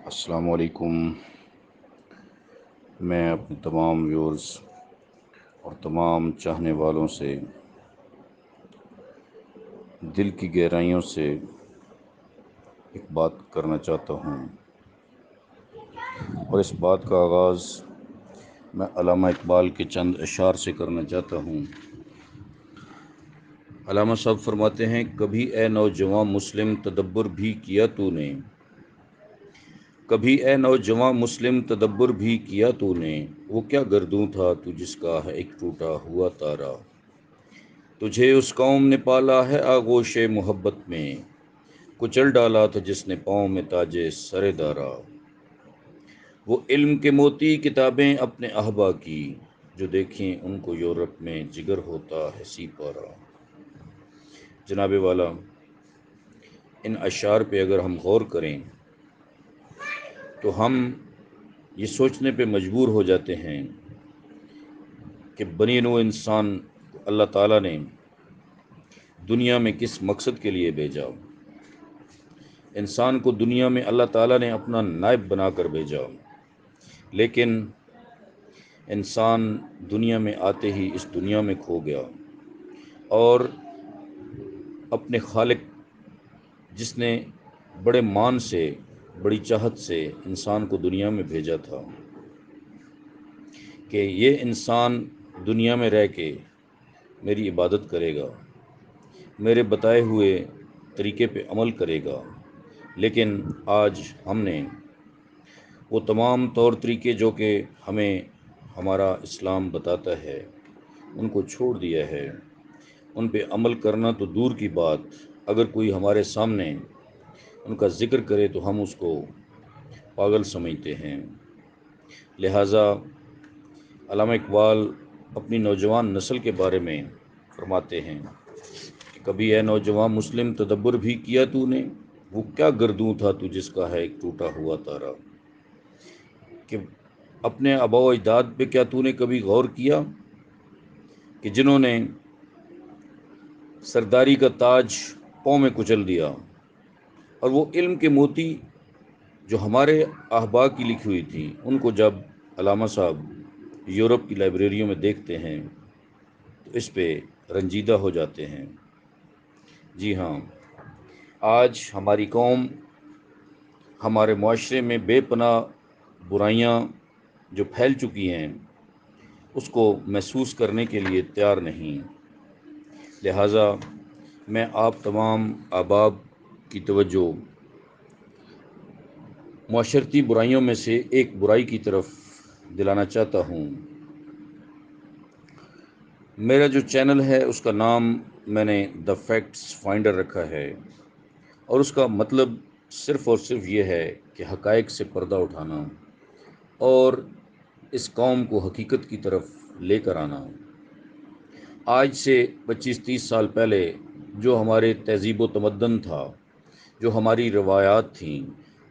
السلام علیکم۔ میں اپنے تمام ویورز اور تمام چاہنے والوں سے دل کی گہرائیوں سے ایک بات کرنا چاہتا ہوں، اور اس بات کا آغاز میں علامہ اقبال کے چند اشعار سے کرنا چاہتا ہوں۔ علامہ صاحب فرماتے ہیں، کبھی اے نوجوان مسلم تدبر بھی کیا تو نے، کبھی اے نوجوان مسلم تدبر بھی کیا تو نے، وہ کیا گردوں تھا تو جس کا ہے ایک ٹوٹا ہوا تارا، تجھے اس قوم نے پالا ہے آغوش محبت میں، کچل ڈالا تھا جس نے پاؤں میں تاجے سر دارا، وہ علم کے موتی کتابیں اپنے احبا کی، جو دیکھیں ان کو یورپ میں جگر ہوتا ہے سی پارا۔ جناب والا، ان اشعار پہ اگر ہم غور کریں تو ہم یہ سوچنے پہ مجبور ہو جاتے ہیں کہ بنی نوع انسان کو اللہ تعالیٰ نے دنیا میں کس مقصد کے لیے بھیجا۔ انسان کو دنیا میں اللہ تعالیٰ نے اپنا نائب بنا کر بھیجا، لیکن انسان دنیا میں آتے ہی اس دنیا میں کھو گیا، اور اپنے خالق جس نے بڑے مان سے، بڑی چاہت سے انسان کو دنیا میں بھیجا تھا کہ یہ انسان دنیا میں رہ کے میری عبادت کرے گا، میرے بتائے ہوئے طریقے پہ عمل کرے گا، لیکن آج ہم نے وہ تمام طور طریقے جو کہ ہمیں ہمارا اسلام بتاتا ہے ان کو چھوڑ دیا ہے۔ ان پہ عمل کرنا تو دور کی بات، اگر کوئی ہمارے سامنے ان کا ذکر کرے تو ہم اس کو پاگل سمجھتے ہیں۔ لہٰذا علامہ اقبال اپنی نوجوان نسل کے بارے میں فرماتے ہیں کہ کبھی اے نوجوان مسلم تدبر بھی کیا تو نے، وہ کیا گردوں تھا تو جس کا ہے ایک ٹوٹا ہوا تارا، کہ اپنے آباء و اجداد پہ کیا تو نے کبھی غور کیا کہ جنہوں نے سرداری کا تاج پاؤں میں کچل دیا، اور وہ علم کے موتی جو ہمارے احبا کی لکھی ہوئی تھی ان کو جب علامہ صاحب یورپ کی لائبریریوں میں دیکھتے ہیں تو اس پہ رنجیدہ ہو جاتے ہیں۔ جی ہاں، آج ہماری قوم ہمارے معاشرے میں بے پناہ برائیاں جو پھیل چکی ہیں اس کو محسوس کرنے کے لیے تیار نہیں۔ لہٰذا میں آپ تمام احباب کی توجہ معاشرتی برائیوں میں سے ایک برائی کی طرف دلانا چاہتا ہوں۔ میرا جو چینل ہے اس کا نام میں نے دا فیکٹس فائنڈر رکھا ہے، اور اس کا مطلب صرف اور صرف یہ ہے کہ حقائق سے پردہ اٹھانا اور اس قوم کو حقیقت کی طرف لے کر آنا۔ آج سے 25-30 سال پہلے جو ہمارے تہذیب و تمدن تھا، جو ہماری روایات تھیں،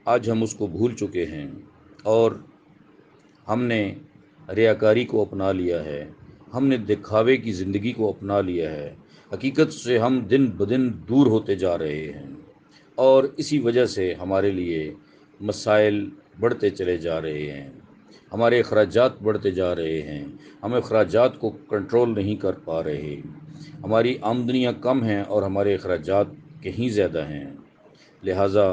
آج ہم اس کو بھول چکے ہیں، اور ہم نے ریاکاری کو اپنا لیا ہے، ہم نے دکھاوے کی زندگی کو اپنا لیا ہے، حقیقت سے ہم دن بدن دور ہوتے جا رہے ہیں، اور اسی وجہ سے ہمارے لیے مسائل بڑھتے چلے جا رہے ہیں، ہمارے اخراجات بڑھتے جا رہے ہیں، ہم اخراجات کو کنٹرول نہیں کر پا رہے، ہماری آمدنیاں کم ہیں اور ہمارے اخراجات کہیں زیادہ ہیں۔ لہٰذا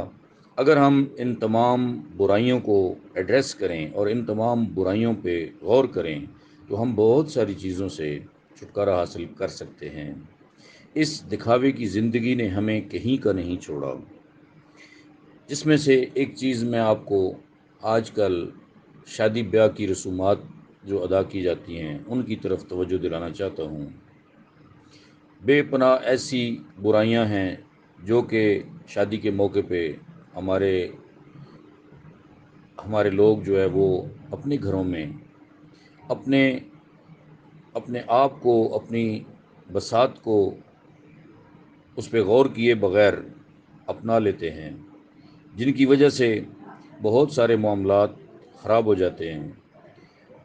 اگر ہم ان تمام برائیوں کو ایڈریس کریں اور ان تمام برائیوں پہ غور کریں تو ہم بہت ساری چیزوں سے چھٹکارا حاصل کر سکتے ہیں۔ اس دکھاوے کی زندگی نے ہمیں کہیں کا نہیں چھوڑا، جس میں سے ایک چیز میں آپ کو آج کل شادی بیاہ کی رسومات جو ادا کی جاتی ہیں ان کی طرف توجہ دلانا چاہتا ہوں۔ بے پناہ ایسی برائیاں ہیں جو کہ شادی کے موقع پہ ہمارے لوگ جو ہے وہ اپنے گھروں میں اپنے آپ کو، اپنی بساط کو اس پہ غور کیے بغیر اپنا لیتے ہیں، جن کی وجہ سے بہت سارے معاملات خراب ہو جاتے ہیں۔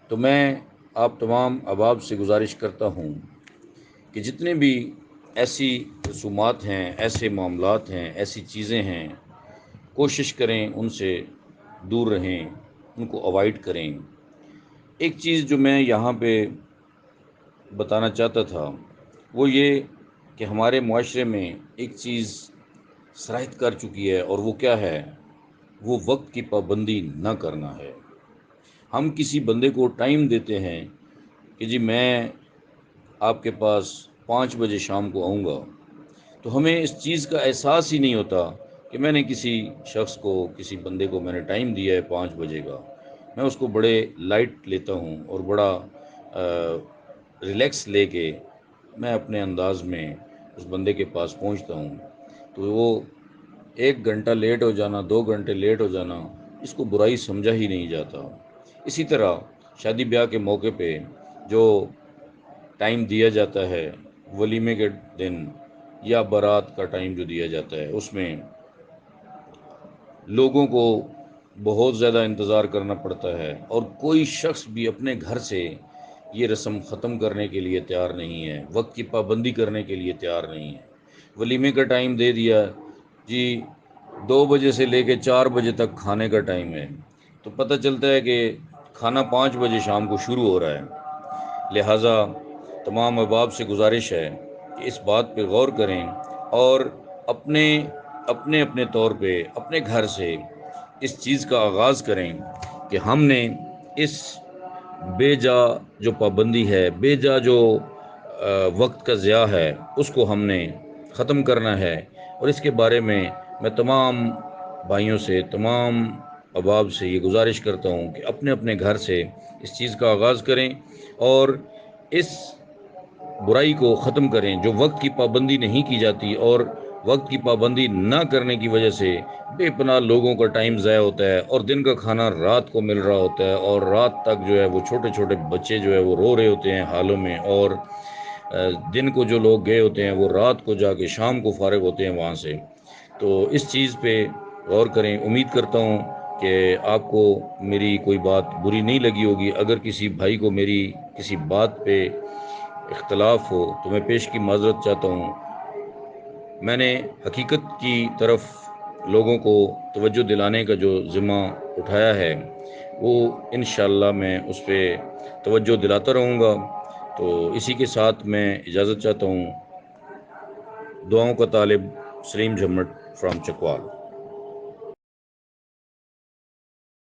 تو میں آپ تمام احباب سے گزارش کرتا ہوں کہ جتنے بھی ایسی رسومات ہیں، ایسے معاملات ہیں، ایسی چیزیں ہیں، کوشش کریں ان سے دور رہیں، ان کو اوائڈ کریں۔ ایک چیز جو میں یہاں پہ بتانا چاہتا تھا وہ یہ کہ ہمارے معاشرے میں ایک چیز سرایت کر چکی ہے، اور وہ کیا ہے؟ وہ وقت کی پابندی نہ کرنا ہے۔ ہم کسی بندے کو ٹائم دیتے ہیں کہ جی میں آپ کے پاس 5 بجے شام کو آؤں گا، تو ہمیں اس چیز کا احساس ہی نہیں ہوتا کہ میں نے کسی شخص کو، کسی بندے کو میں نے ٹائم دیا ہے 5 بجے کا۔ میں اس کو بڑے لائٹ لیتا ہوں اور بڑا ریلیکس لے کے میں اپنے انداز میں اس بندے کے پاس پہنچتا ہوں۔ تو وہ 1 گھنٹہ لیٹ ہو جانا، 2 گھنٹے لیٹ ہو جانا، اس کو برائی سمجھا ہی نہیں جاتا۔ اسی طرح شادی بیاہ کے موقع پہ جو ٹائم دیا جاتا ہے، ولیمے کے دن یا بارات کا ٹائم جو دیا جاتا ہے، اس میں لوگوں کو بہت زیادہ انتظار کرنا پڑتا ہے، اور کوئی شخص بھی اپنے گھر سے یہ رسم ختم کرنے کے لیے تیار نہیں ہے، وقت کی پابندی کرنے کے لیے تیار نہیں ہے۔ ولیمے کا ٹائم دے دیا جی، 2 بجے سے لے کے 4 بجے تک کھانے کا ٹائم ہے، تو پتہ چلتا ہے کہ کھانا 5 بجے شام کو شروع ہو رہا ہے۔ لہٰذا تمام احباب سے گزارش ہے کہ اس بات پہ غور کریں، اور اپنے اپنے اپنے طور پہ اپنے گھر سے اس چیز کا آغاز کریں کہ ہم نے اس بے جا جو پابندی ہے، بے جا جو وقت کا ضیاع ہے، اس کو ہم نے ختم کرنا ہے۔ اور اس کے بارے میں تمام بھائیوں سے، تمام احباب سے یہ گزارش کرتا ہوں کہ اپنے اپنے گھر سے اس چیز کا آغاز کریں، اور اس برائی کو ختم کریں جو وقت کی پابندی نہیں کی جاتی، اور وقت کی پابندی نہ کرنے کی وجہ سے بے پناہ لوگوں کا ٹائم ضائع ہوتا ہے، اور دن کا کھانا رات کو مل رہا ہوتا ہے، اور رات تک جو ہے وہ چھوٹے چھوٹے بچے جو ہے وہ رو رہے ہوتے ہیں حالوں میں، اور دن کو جو لوگ گئے ہوتے ہیں وہ رات کو جا کے شام کو فارغ ہوتے ہیں وہاں سے۔ تو اس چیز پہ غور کریں۔ امید کرتا ہوں کہ آپ کو میری کوئی بات بری نہیں لگی ہوگی۔ اگر کسی بھائی کو میری کسی بات پہ اختلاف ہو تو میں پیش کی معذرت چاہتا ہوں۔ میں نے حقیقت کی طرف لوگوں کو توجہ دلانے کا جو ذمہ اٹھایا ہے، وہ انشاءاللہ میں اس پہ توجہ دلاتا رہوں گا۔ تو اسی کے ساتھ میں اجازت چاہتا ہوں۔ دعاؤں کا طالب، سلیم جھمٹ فرام چکوال۔